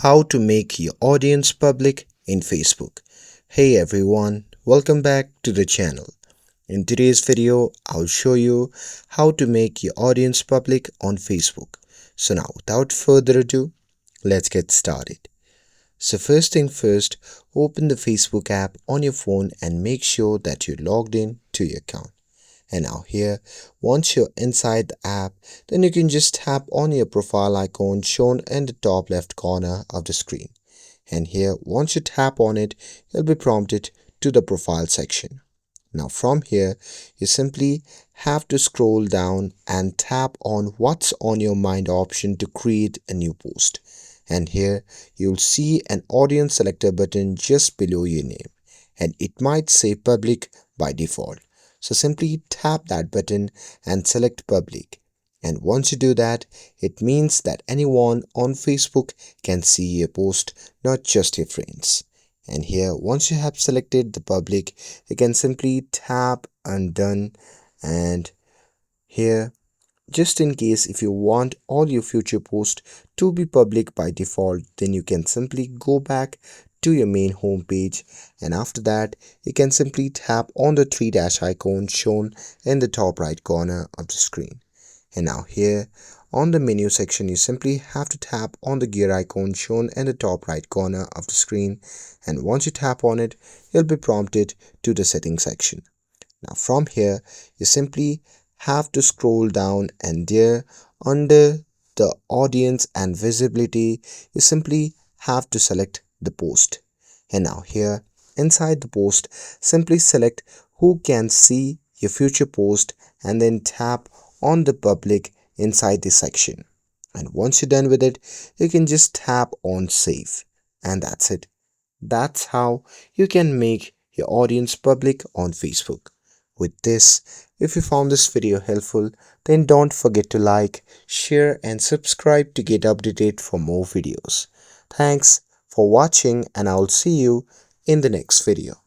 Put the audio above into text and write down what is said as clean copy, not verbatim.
How to make your audience public in Facebook. Hey everyone, welcome back to the channel. In today's video, I'll show you how to make your audience public on Facebook. So now without further ado, let's get started. So first thing first, open the Facebook app on your phone and make sure that you're logged in to your account. And now here, once you're inside the app, then you can just tap on your profile icon shown in the top left corner of the screen. And here, once you tap on it, you'll be prompted to the profile section. Now from here, you simply have to scroll down and tap on what's on your mind option to create a new post. And here, you'll see an audience selector button just below your name. And it might say public by default. So simply tap that button and select public. And once you do that, it means that anyone on Facebook can see your post, not just your friends. And here, once you have selected the public, you can simply tap on done. And here, just in case if you want all your future posts to be public by default, then you can simply go back to your main home page, and after that you can simply tap on the three dash icon shown in the top right corner of the screen. And now here on the menu section, you simply have to tap on the gear icon shown in the top right corner of the screen, and once you tap on it, you'll be prompted to the settings section. Now from here, you simply have to scroll down, and there under the audience and visibility, you simply have to select the post. And now here inside the post, simply select who can see your future post and then tap on the public inside this section. And once you're done with it, you can just tap on save, and that's it. That's how you can make your audience public on Facebook. With this, if you found this video helpful, then don't forget to like, share and subscribe to get updated for more videos. Thanks for watching, and I'll see you in the next video.